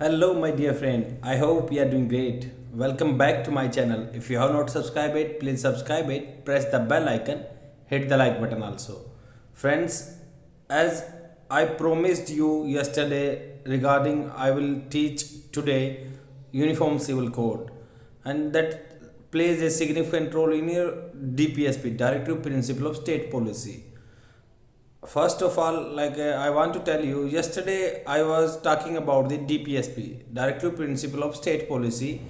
Hello, my dear friend. I hope you are doing great. Welcome back to my channel. If you have not subscribed it, please subscribe it. Press the bell icon. Hit the like button also. Friends, as I promised you yesterday regarding I will teach today Uniform Civil Code, and that plays a significant role in your DPSP, Directive Principle of State Policy. First of all, I want to tell you, yesterday I was talking about the DPSP, Directive Principle of State Policy.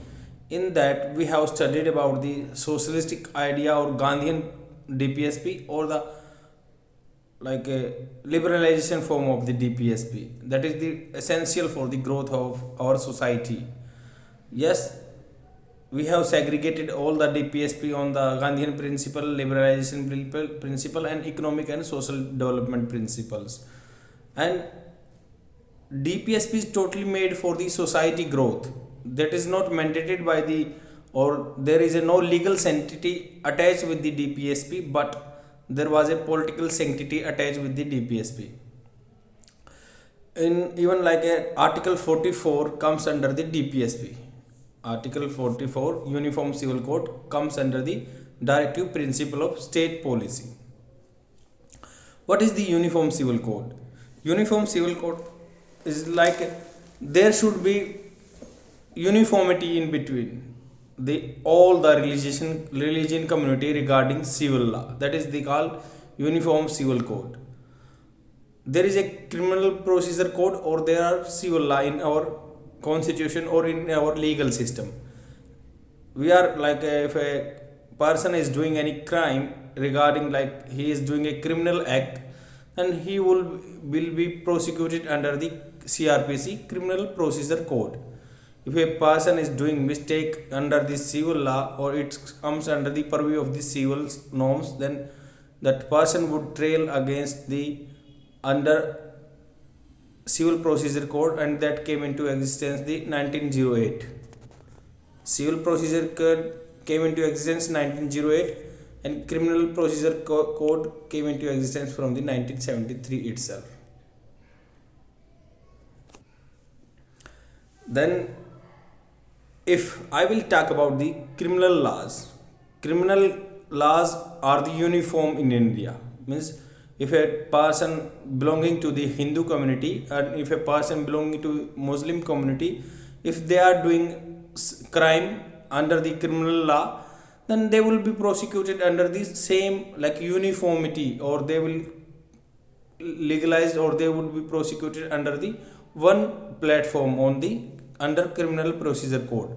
In that, we have studied about the socialistic idea or Gandhian DPSP or the liberalization form of the DPSP. That is the essential for the growth of our society. Yes, we have segregated all the DPSP on the Gandhian principle, liberalization principle, and economic and social development principles. And DPSP is totally made for the society growth. That is not mandated by the or there is a no legal sanctity attached with the DPSP, but there was a political sanctity attached with the DPSP. In even Article 44 comes under the DPSP. Article 44 Uniform Civil Code comes under the Directive Principle of State Policy. What is the Uniform Civil Code? Uniform Civil Code is there should be uniformity in between the all the religion community regarding civil law. That is the called Uniform Civil Code. There is a criminal procedure code or there are civil law in our constitution or in our legal system. We are if a person is doing any crime regarding he is doing a criminal act, then he will be prosecuted under the CRPC, Criminal Procedure Code. If a person is doing mistake under the civil law or it comes under the purview of the civil norms, then that person would trail against the under Civil Procedure Code, and that came into existence the 1908. Civil Procedure Code came into existence 1908 and Criminal Procedure Code came into existence from the 1973 itself. Then if I will talk about the criminal laws are the uniform in India. Means if a person belonging to the Hindu community and if a person belonging to Muslim community, if they are doing crime under the criminal law, then they will be prosecuted under the same uniformity, or they will legalized or they would be prosecuted under the one platform on the under criminal procedure code.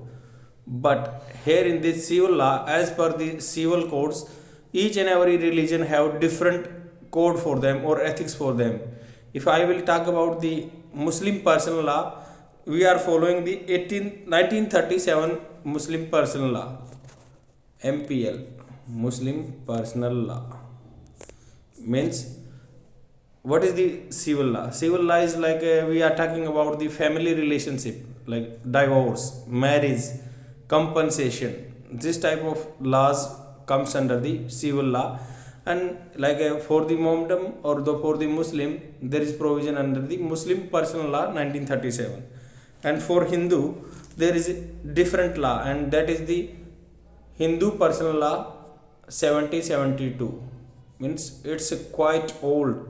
But here in the civil law, as per the civil codes, each and every religion have different code for them or ethics for them. If I will talk about the Muslim personal law, we are following the 1937 Muslim personal law, MPL, Muslim personal law. Means what is the civil law? Civil law is we are talking about the family relationship, like divorce, marriage, compensation. This type of laws comes under the civil law. And for the Mohammedan or for the Muslim, there is provision under the Muslim Personal Law 1937, and for Hindu there is a different law, and that is the Hindu Personal Law 7072. Means it's quite old,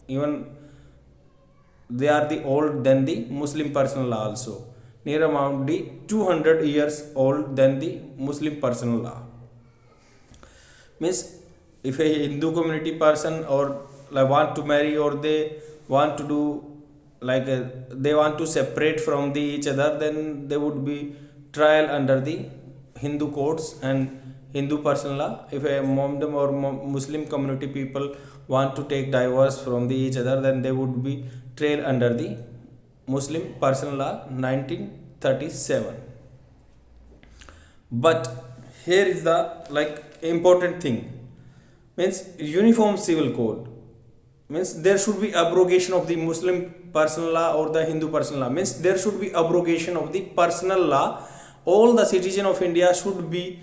even they are the old than the Muslim Personal Law also, near around the 200 years old than the Muslim Personal Law. Means if a Hindu community person or want to marry, or they want to do they want to separate from the each other, then they would be trial under the Hindu courts and Hindu personal law. If a Mohammedan or Muslim community people want to take divorce from the each other, then they would be trial under the Muslim personal law 1937. But here is the important thing. Means Uniform Civil Code means there should be abrogation of the Muslim personal law or the Hindu personal law. Means there should be abrogation of the personal law. All the citizens of India should be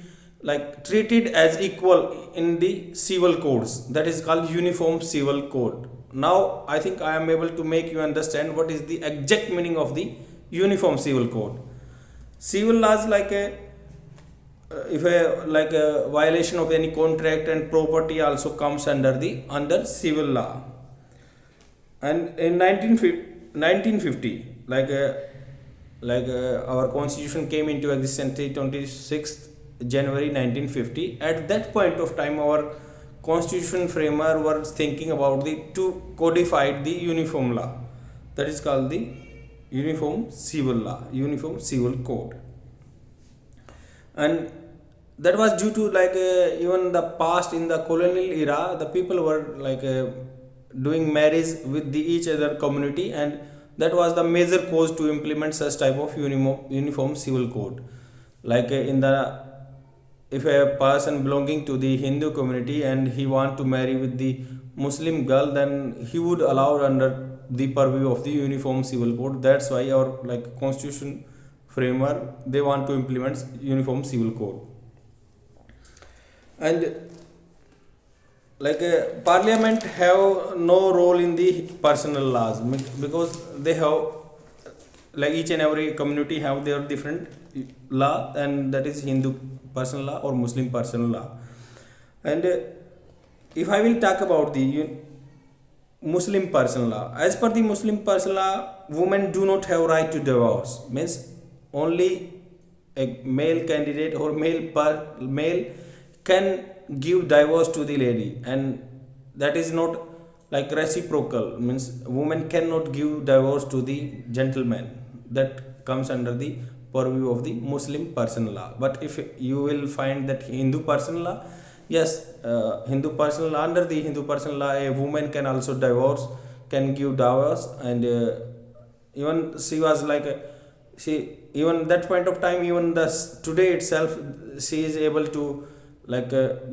treated as equal in the civil codes. That is called Uniform Civil Code. Now I think I am able to make you understand what is the exact meaning of the uniform civil code. Civil laws like a if a like a violation of any contract and property also comes under civil law. And in 1950 our constitution came into existence 26th January 1950. At that point of time our constitution framer was thinking about the to codify the uniform law, that is called the uniform civil law, uniform civil code. And that was due to even the past, in the colonial era the people were doing marriage with the each other community, and that was the major cause to implement such type of uniform civil code. In the if a person belonging to the Hindu community and he want to marry with the Muslim girl, then he would allow under the purview of the uniform civil code. That's why our constitution framer, they want to implement uniform civil code. And parliament have no role in the personal laws, because they have each and every community have their different law, and that is Hindu personal law or Muslim personal law. And if I will talk about the Muslim personal law, as per the Muslim personal law, women do not have right to divorce. Means only a male candidate or male can give divorce to the lady, and that is not reciprocal. Means woman cannot give divorce to the gentleman. That comes under the purview of the Muslim personal law. But if you will find that Hindu personal law, yes, Hindu personal law, under the Hindu personal law a woman can also divorce, can give divorce. And even she was she, even that point of time, even today itself she is able to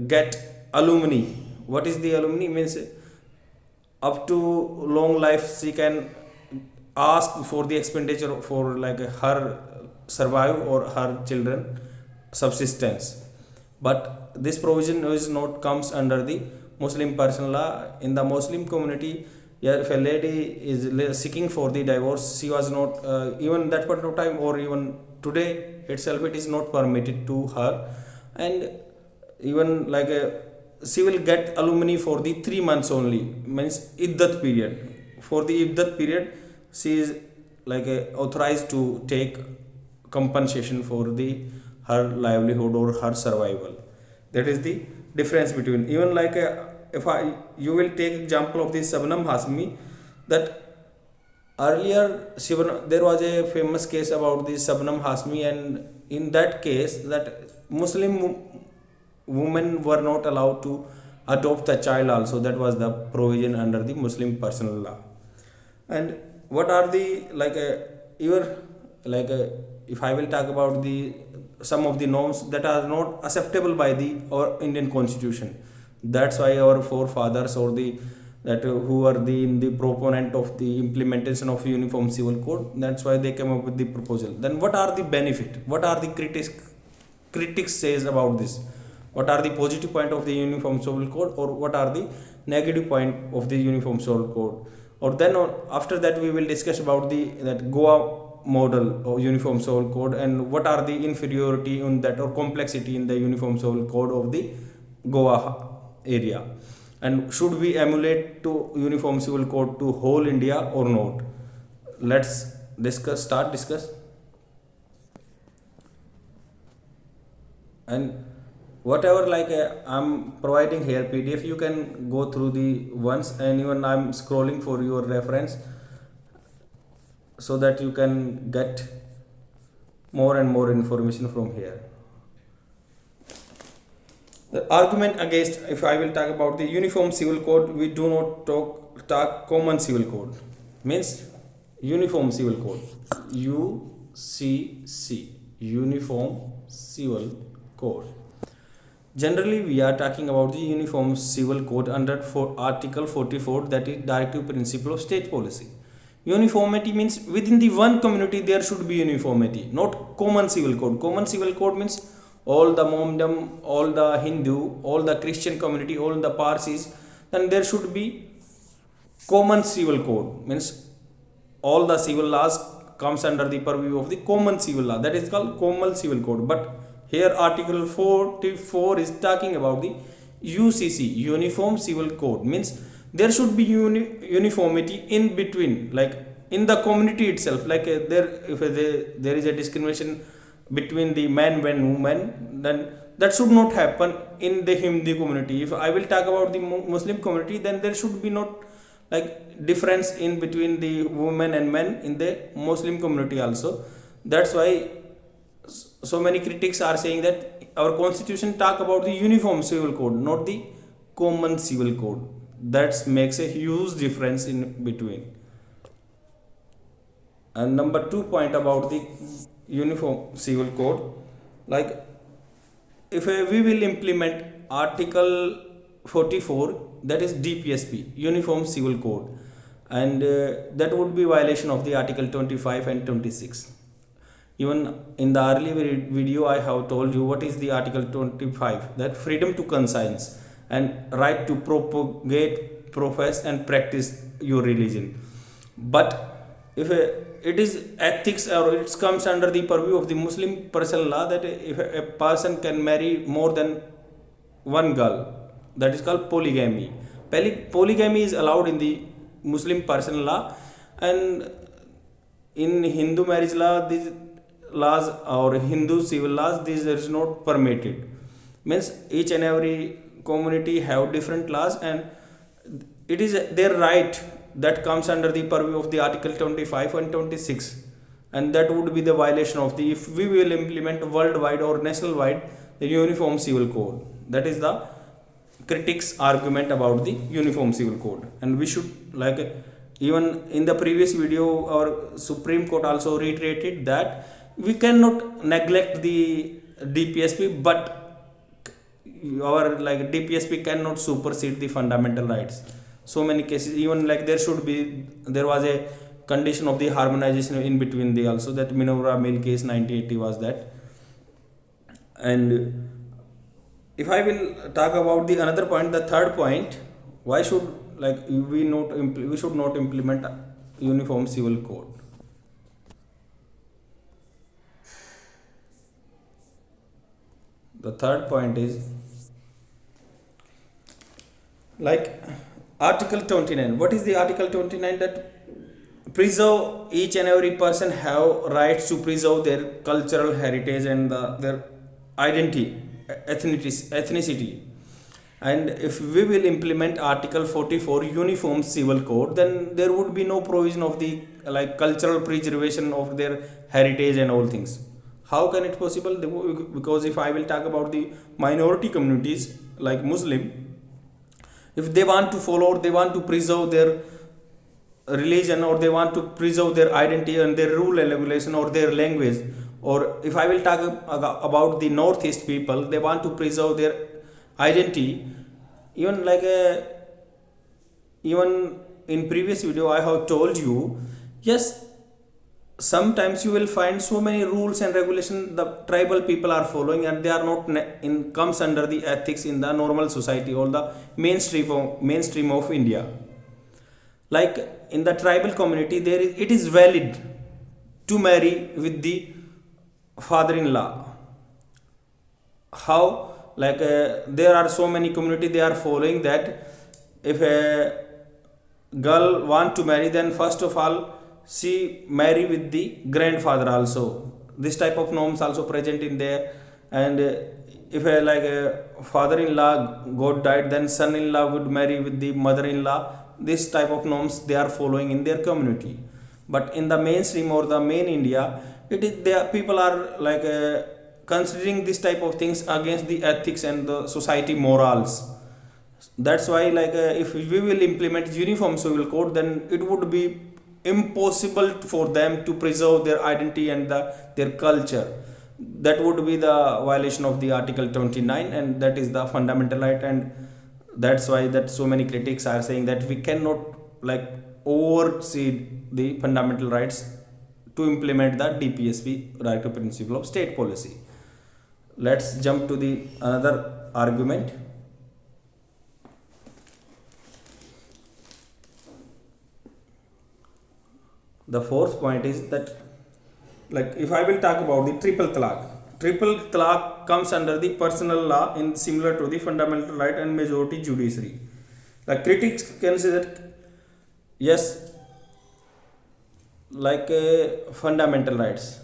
get alumni. What is the alumni? Means up to long life she can ask for the expenditure for her survive or her children subsistence. But this provision is not comes under the Muslim personal law. In the Muslim community, yeah, if a lady is seeking for the divorce, she was not even that point of time, or even today itself, it is not permitted to her. And even she will get alumni for the 3 months only, means iddat period. For the iddat period she is authorized to take compensation for the her livelihood or her survival. That is the difference between, even if you will take example of the Shabnam Hashmi, that earlier there was a famous case about the Shabnam Hashmi, and in that case that Muslim women were not allowed to adopt the child also. That was the provision under the Muslim personal law. And what are the if I will talk about the some of the norms that are not acceptable by our Indian constitution. That's why our forefathers or who are in the proponent of the implementation of uniform civil code, that's why they came up with the proposal. Then what are the benefit? What are the critics says about this? What are the positive point of the uniform civil code, or what are the negative point of the uniform civil code? Or then after that we will discuss about that Goa model or uniform civil code, and what are the inferiority in that or complexity in the uniform civil code of the Goa area, and should we emulate to uniform civil code to whole India or not? Let's discuss. And whatever I'm providing here PDF, you can go through the once, and even I'm scrolling for your reference, so that you can get more and more information from here. The argument against, if I will talk about the uniform civil code, we do not talk common civil code. Means uniform civil code, UCC, uniform civil code. Generally we are talking about the uniform civil code under article 44, that is directive principle of state policy. Uniformity means within the one community there should be uniformity, not common civil code. Common civil code means all the Mohammedan, all the Hindu, all the Christian community, all the Parsis. Then there should be common civil code, means all the civil laws comes under the purview of the common civil law, that is called common civil code. But here article 44 is talking about the UCC, uniform civil code, means there should be uniformity in between, like in the community itself, like there is a discrimination between the man and woman, then that should not happen in the Hindu community. If I will talk about the Muslim community, then there should be not like difference in between the women and men in the Muslim community also. That's why so many critics are saying that our constitution talk about the uniform civil code, not the common civil code. That makes a huge difference in between. And number 2 point about the uniform civil code, like if we will implement article 44, that is DPSP, uniform civil code, and that would be violation of the article 25 and 26. Even in the earlier video I have told you what is the article 25, that freedom to conscience and right to propagate, profess and practice your religion. But if it is ethics, or it comes under the purview of the Muslim personal law, that if a person can marry more than one girl, that is called polygamy. Polygamy is allowed in the Muslim personal law, and in Hindu marriage law, these laws or Hindu civil laws, these is not permitted. Means each and every community have different laws, and it is their right that comes under the purview of the article 25 and 26, and that would be the violation of the, if we will implement worldwide or national wide the uniform civil code. That is the critics argument about the uniform civil code. And we should, like even in the previous video, our Supreme Court also reiterated that we cannot neglect the DPSP, but our like DPSP cannot supersede the fundamental rights. So many cases, even like there was a condition of the harmonization in between the also, that Minora Mill case 1980 was that. And if I will talk about the another point, the third point, why should like we should not implement uniform civil code. The third point is like article 29. What is the article 29? That preserve, each and every person have rights to preserve their cultural heritage and their identity, ethnicity. And if we will implement article 44 uniform civil code, then there would be no provision of the like cultural preservation of their heritage and all things. How can it possible? Because if I will talk about the minority communities like Muslim, if they want to follow, or they want to preserve their religion, or they want to preserve their identity and their rule and regulation or their language, or if I will talk about the Northeast people, they want to preserve their identity. Even like even in previous video I have told you, yes, sometimes you will find so many rules and regulations the tribal people are following, and they are not comes under the ethics in the normal society or the mainstream of India. Like in the tribal community, it is valid to marry with the father-in-law. How? Like there are so many community, they are following that if a girl want to marry, then first of all she marry with the grandfather also. This type of norms also present in there. And if a father-in-law got died, then son-in-law would marry with the mother-in-law. This type of norms they are following in their community. But in the mainstream or the main India, people are like considering this type of things against the ethics and the society morals. That's why like if we will implement uniform civil code, then it would be impossible for them to preserve their identity and their culture. That would be the violation of the article 29, and that is the fundamental right. And that's why that so many critics are saying that we cannot like oversee the fundamental rights to implement the DPSP, right to principle of state policy. Let's jump to the another argument. The fourth point is that Like if I will talk about the triple talaq comes under the personal law in similar to the fundamental right and majority judiciary. Like critics can say that yes, like fundamental rights.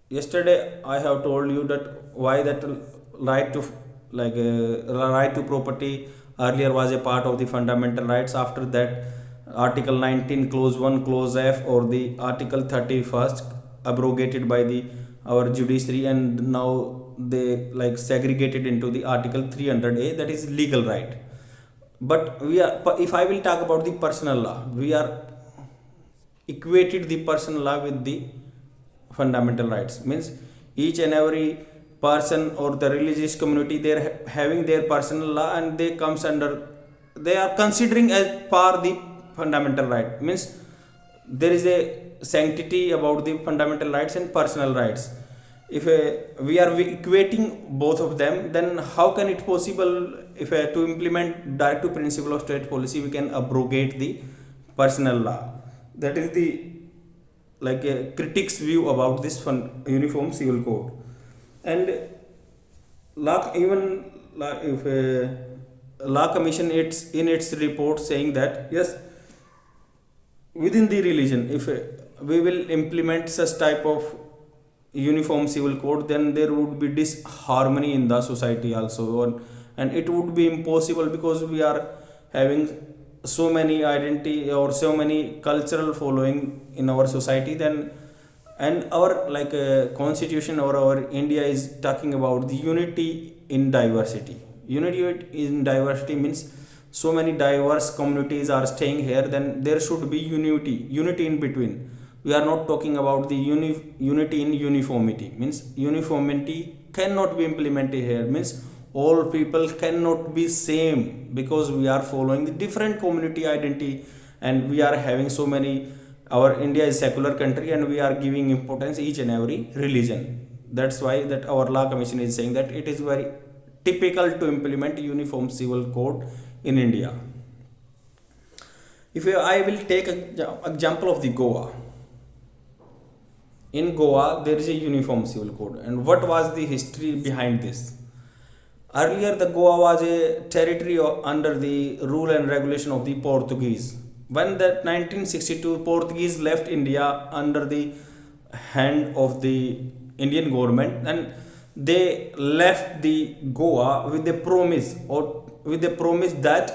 Yesterday I have told you that why that right to right to property earlier was a part of the fundamental rights. After that, article 19 clause 1 clause f or the article 31st abrogated by the our judiciary, and now they like segregated into the article 300a, that is legal right. But we are, if I will talk about the personal law, we are equated the personal law with the fundamental rights. Means each and every person or the religious community, they are having their personal law and they comes under, they are considering as par the fundamental right. Means there is a sanctity about the fundamental rights and personal rights. If we are equating both of them, then how can it possible if to implement direct to principle of state policy we can abrogate the personal law? That is the like a critics view about this uniform civil code. And law, even if law commission it's in its report saying that yes, within the religion, if we will implement such type of uniform civil code, then there would be disharmony in the society also, and it would be impossible because we are having so many identity or so many cultural following in our society. Then and our like constitution or our India is talking about the unity in diversity. Unity in diversity means so many diverse communities are staying here, then there should be unity in between. We are not talking about the unity in uniformity. Means uniformity cannot be implemented here. Means all people cannot be same because we are following the different community identity, and we are having so many, our India is secular country and we are giving importance each and every religion. That's why that our law commission is saying that it is very typical to implement uniform civil code in India. If I will take an example of the Goa. In Goa there is a uniform civil code, and what was the history behind this? Earlier the Goa was a territory under the rule and regulation of the Portuguese. When that 1962 Portuguese left India under the hand of the Indian government, and they left the Goa with a promise that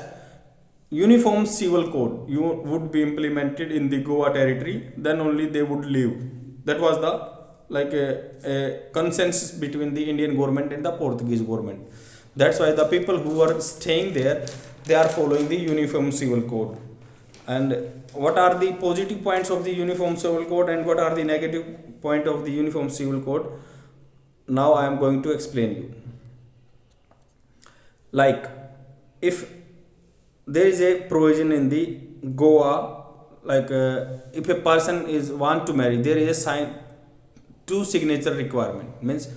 uniform civil code would be implemented in the Goa territory, then only they would leave. That was the like a consensus between the Indian government and the Portuguese government. That's why the people who are staying there, they are following the uniform civil code. And what are the positive points of the uniform civil code and what are the negative point of the uniform civil code? Now I am going to explain you. Like if there is a provision in the Goa, like if a person is want to marry, there is a two signature requirement. Means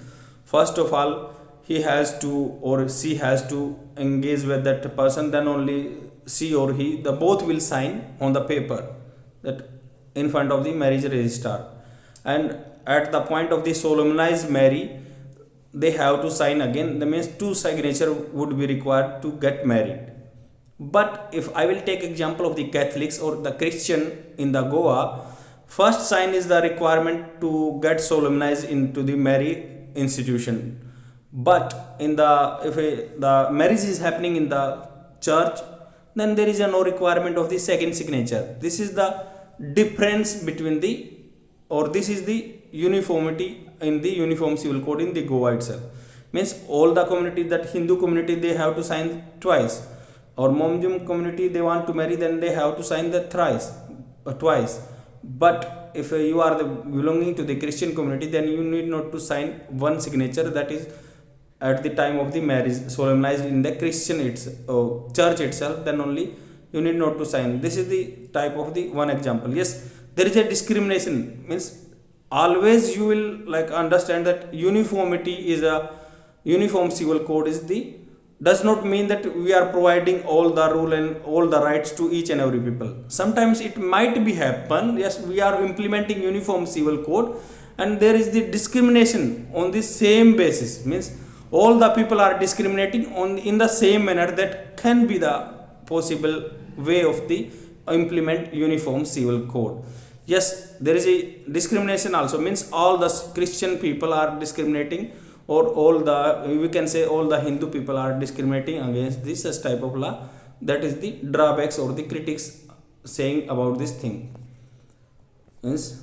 first of all he has to or she has to engage with that person, then only she or he, the both will sign on the paper that in front of the marriage registrar, and at the point of the solemnized marriage they have to sign again. That means two signature would be required to get married. But if I will take example of the Catholics or the Christian in the Goa, first sign is the requirement to get solemnized into the marriage institution. But in the the marriage is happening in the church, then there is no requirement of the second signature. This is the difference between the, or this is the uniformity in the uniform civil code in the Goa itself. Means all the community, that Hindu community, they have to sign twice, or Muslim community they want to marry, then they have to sign the twice. But if you are belonging to the Christian community, then you need not to sign one signature, that is at the time of the marriage solemnized in the Christian church itself, then only you need not to sign. This is the type of the one example. Yes, there is a discrimination. Means always you will like understand that uniformity is a uniform civil code is the does not mean that we are providing all the rule and all the rights to each and every people. Sometimes it might be happen, yes, we are implementing uniform civil code and there is the discrimination on the same basis, means all the people are discriminating on in the same manner. That can be the possible way of the implement uniform civil code. Yes, there is a discrimination also, means all the Christian people are discriminating, or all the, we can say all the Hindu people are discriminating against this such type of law. That is the drawbacks or the critics saying about this thing. Means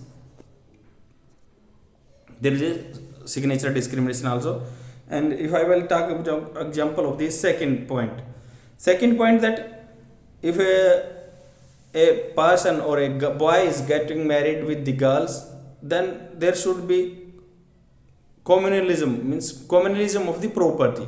there is a signature discrimination also. And if I will talk about example of the second point, that if a person or a boy is getting married with the girls, then there should be communalism, means communalism of the property.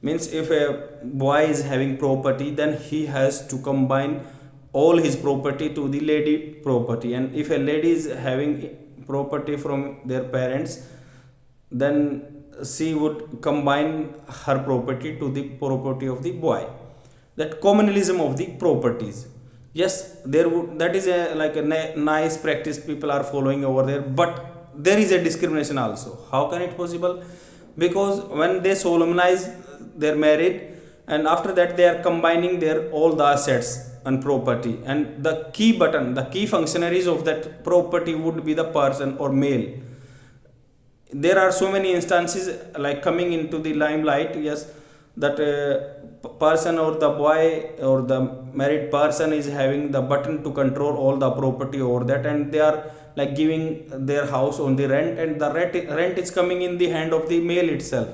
Means if a boy is having property, then he has to combine all his property to the lady property, and if a lady is having property from their parents, then she would combine her property to the property of the boy. That communalism of the properties. Yes, there would, that is a like a nice practice people are following over there, but there is a discrimination also. How can it possible? Because when they solemnize their marriage, and after that they are combining their all the assets and property, and the key functionaries of that property would be the person or male. There are so many instances like coming into the limelight, yes, that person or the boy or the married person is having the button to control all the property over that, and they are like giving their house on the rent, and the rent is coming in the hand of the male itself.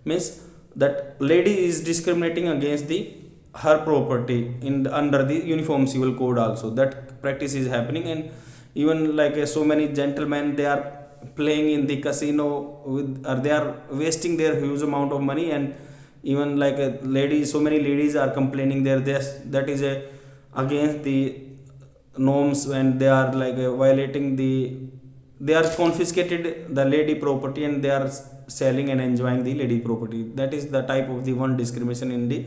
Means that lady is discriminating against the her property in under the uniform civil code also. That practice is happening. And even like so many gentlemen, they are playing in the casino with, or they are wasting their huge amount of money. And even like a lady, so many ladies are complaining there, that is a against the norms, and they are like violating the, they are confiscated the lady property and they are selling and enjoying the lady property. That is the type of the one discrimination in the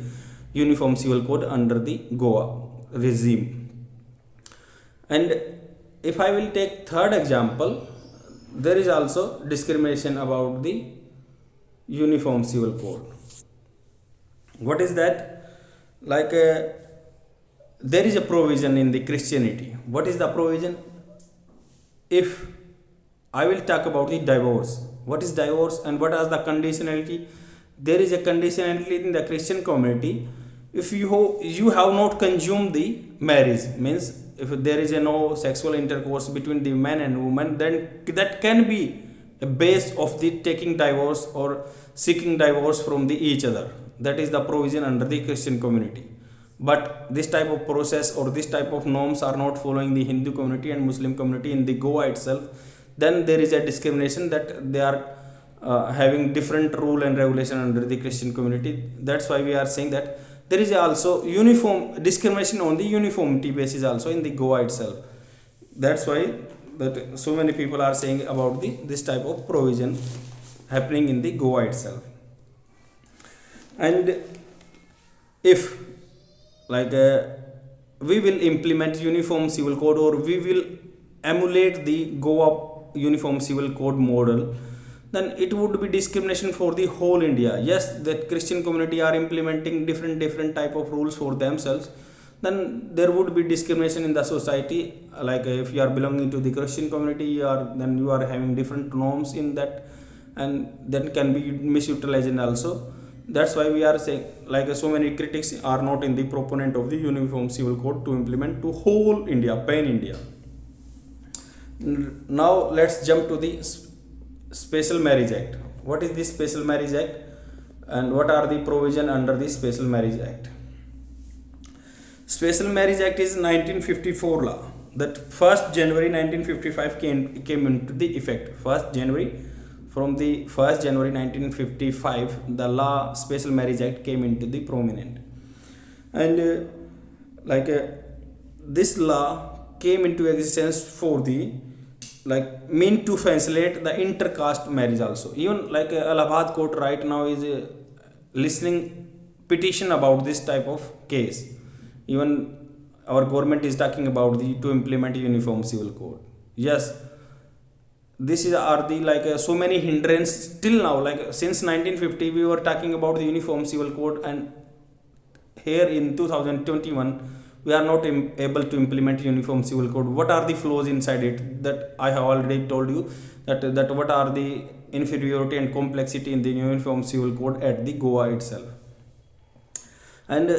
uniform civil code under the Goa regime. And if I will take third example, there is also discrimination about the uniform civil code. What is that? Like there is a provision in the Christianity. What is the provision? If I will talk about the divorce, what is divorce and what is the conditionality? There is a conditionality in the Christian community. If you have not consumed the marriage, means if there is no sexual intercourse between the man and woman, then that can be a base of the taking divorce or seeking divorce from the each other. That is the provision under the Christian community. But this type of process or this type of norms are not following the Hindu community and Muslim community in the Goa itself. Then there is a discrimination that they are having different rule and regulation under the Christian community. That's why we are saying that there is also uniform discrimination on the uniformity basis also in the Goa itself. That's why that so many people are saying about this type of provision happening in the Goa itself. And if like we will implement uniform civil code, or we will emulate the Goa uniform civil code model, then it would be discrimination for the whole India. Yes, the Christian community are implementing different type of rules for themselves, then there would be discrimination in the society. Like if you are belonging to the Christian community, then you are having different norms in that, and that can be misutilized also. That's why we are saying like so many critics are not in the proponent of the uniform civil code to implement to whole India, pan India. Now let's jump to the Special Marriage Act. What is the Special Marriage Act and what are the provision under the Special Marriage Act? Special Marriage Act is 1954 law that 1st January 1955 came into the effect. From the 1st January 1955, the law Special Marriage Act came into the prominent. And this law came into existence for the mean to facilitate the intercaste marriage also. Even Allahabad court right now is listening petition about this type of case. Even our government is talking about the to implement uniform civil code. Yes, this is are the so many hindrance till now. Like since 1950 we were talking about the uniform civil code, and here in 2021 we are not able to implement uniform civil code. What are the flaws inside it? That I have already told you, that what are the inferiority and complexity in the uniform civil code at the Goa itself. And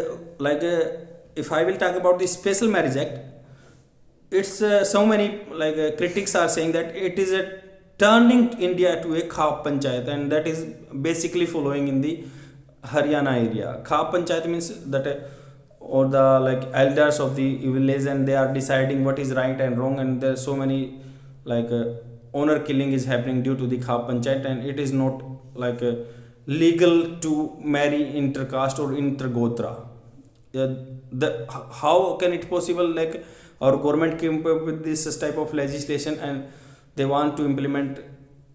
if I will talk about the special marriage act, it's so many critics are saying that it is a turning India to a khap panchayat, and that is basically following in the Haryana area. Khap panchayat means that or the elders of the village, and they are deciding what is right and wrong, and there are so many honor killing is happening due to the khap panchayat, and it is not legal to marry intercaste or intergotra. How can it possible? Our government came up with this such type of legislation, and they want to implement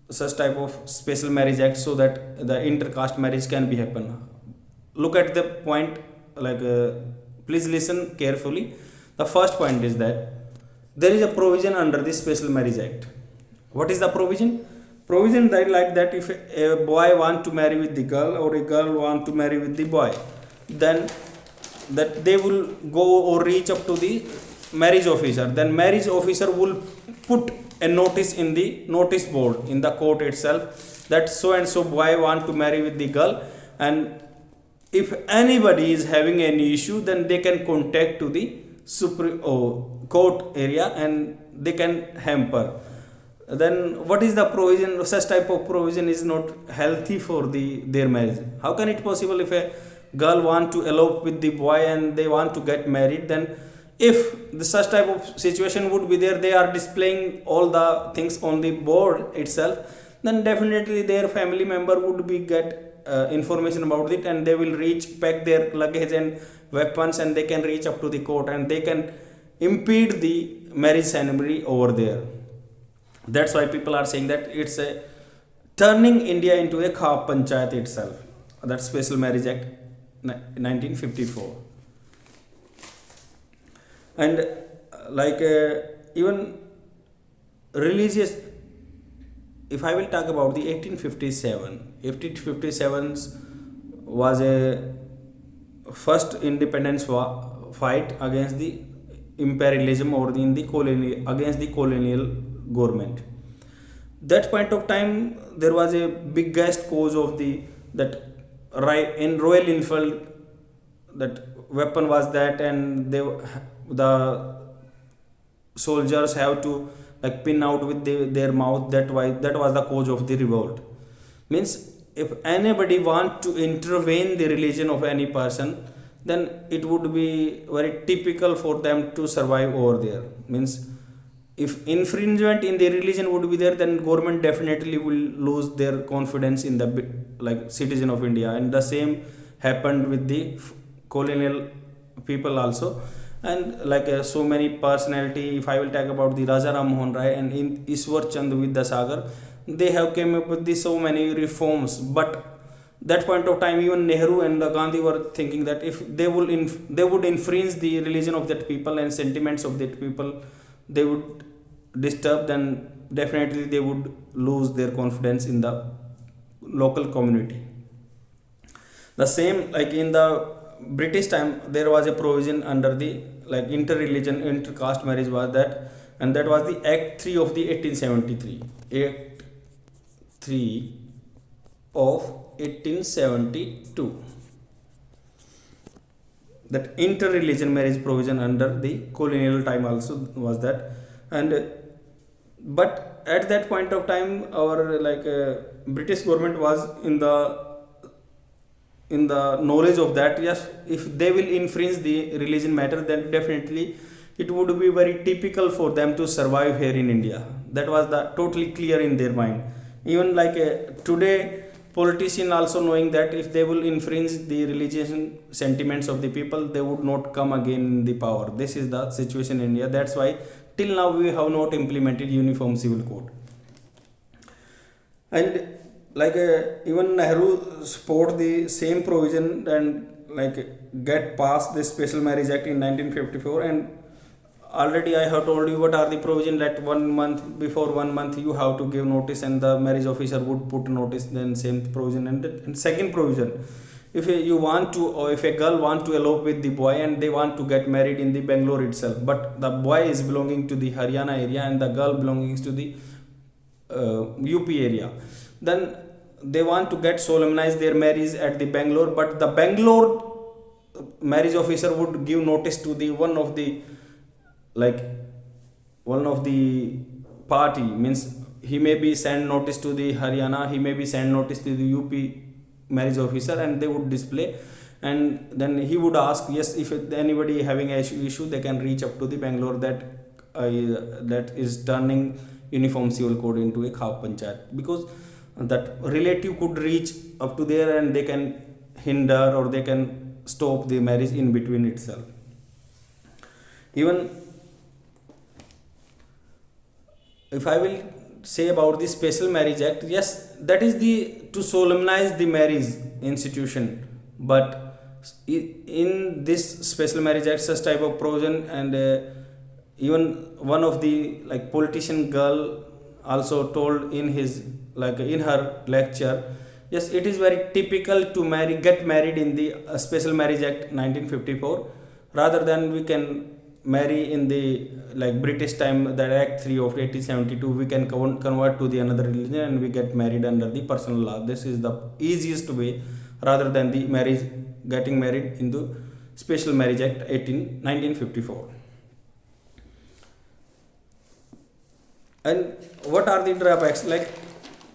such type of special marriage act so that the intercaste marriage can be happen. Look at the point, please listen carefully. The first point is that there is a provision under this special marriage act. What is the provision? Provision that if a boy want to marry with the girl, or a girl want to marry with the boy, then that they will go or reach up to the marriage officer. Then marriage officer will put a notice in the notice board in the court itself that so and so boy want to marry with the girl, and if anybody is having any issue, then they can contact to the supreme court area, and they can hamper. Then what is the provision? Such type of provision is not healthy for their marriage. How can it possible if a girl want to elope with the boy and they want to get married? Then if such type of situation would be there, they are displaying all the things on the board itself, then definitely their family member would be get information about it, and they will pack their luggage and weapons, and they can reach up to the court, and they can impede the marriage ceremony over there. That's why people are saying that it's a turning India into a khap panchayat itself. That Special Marriage Act 1954. And even religious, if I will talk about the 1857 was a first independence fight against the imperialism or in the colonial, against the colonial government. That point of time there was a biggest cause of that in Royal Enfield, that weapon was that, and the soldiers have to pin out with their mouth. That was the cause of the revolt. Means if anybody want to intervene the religion of any person, then it would be very typical for them to survive over there. Means if infringement in the religion would be there, then government definitely will lose their confidence in the citizen of India. And the same happened with the colonial people also. And so many personality, if I will talk about the Raja Ram Mohan Rai and in Ishwar Chand Vidyasagar, they have came up with so many reforms. But that point of time, even Nehru and the Gandhi were thinking that if they would infringe the religion of that people and sentiments of that people, they would disturb, then definitely they would lose their confidence in the local community. The same in the British time, there was a provision under the inter-religion, inter-caste marriage was that, and that was the Act 3 of the 1873. Act 3 of 1872. That inter-religion marriage provision under the colonial time also was that. And but at that point of time, our British government was in the knowledge of that. Yes, if they will infringe the religion matter, then definitely it would be very typical for them to survive here in India. That was totally clear in their mind. Even today, politician also knowing that if they will infringe the religious sentiments of the people, they would not come again in the power. This is the situation in India. That's why till now we have not implemented uniform civil code. And even Nehru support the same provision, and like get past this Special Marriage Act in 1954. And already I have told you what are the provision, that 1 month before 1 month you have to give notice and the marriage officer would put notice. Then same provision. And second provision, if you want to, or if a girl want to elope with the boy and they want to get married in the Bangalore itself, but the boy is belonging to the Haryana area and the girl belongs to the UP area, then they want to get solemnize their marriage at the Bangalore, but the Bangalore marriage officer would give notice to the like one of the party, means he may be send notice to the Haryana, he may be send notice to the UP marriage officer, and they would display. And then he would ask, yes, if anybody having a issue they can reach up to the Bangalore, that that is turning uniform civil code into a khap panchayat, because that relative could reach up to there and they can hinder or they can stop the marriage in between itself. Even if I will say about the Special Marriage Act, yes, that is the to solemnize the marriage institution, but in this Special Marriage Act such type of provision, and even one of the like politician girl also told in his in her lecture, yes, it is very typical to get married in the Special Marriage Act 1954, rather than we can marry in the British time, that Act 3 of 1872, we can convert to the another religion and we get married under the personal law. This is the easiest way, rather than the getting married in the Special Marriage Act 1954. And what are the drawbacks?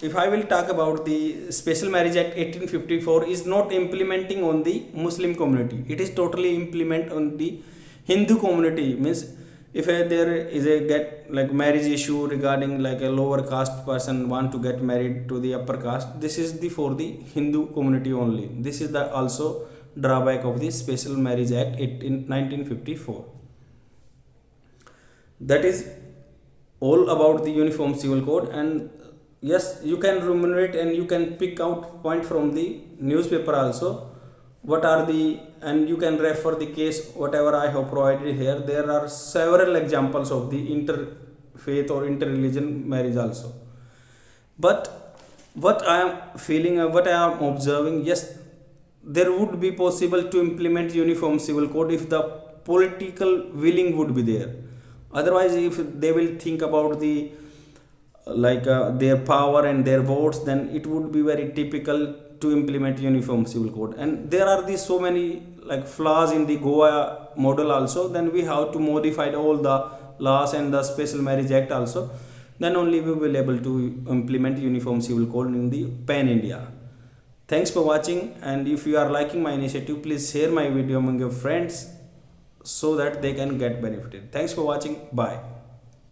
If I will talk about the Special Marriage Act 1854 is not implementing on the Muslim community, it is totally implement on the Hindu community. Means if there is a marriage issue regarding a lower caste person want to get married to the upper caste, this is for the Hindu community only. This is the also drawback of the Special Marriage Act in 1954. That is all about the Uniform Civil Code. And yes, you can ruminate and you can pick out point from the newspaper also, what are the, and you can refer the case whatever I have provided here. There are several examples of the interfaith or interreligion marriage also. But what I am feeling, what I am observing, yes, there would be possible to implement Uniform Civil Code if the political willing would be there. Otherwise, if they will think about the their power and their votes, then it would be very typical to implement Uniform Civil Code. And there are so many flaws in the Goa model also. Then we have to modify all the laws and the Special Marriage Act also. Then only we will be able to implement Uniform Civil Code in the pan India. Thanks for watching, and if you are liking my initiative, please share my video among your friends so that they can get benefited. Thanks for watching. Bye.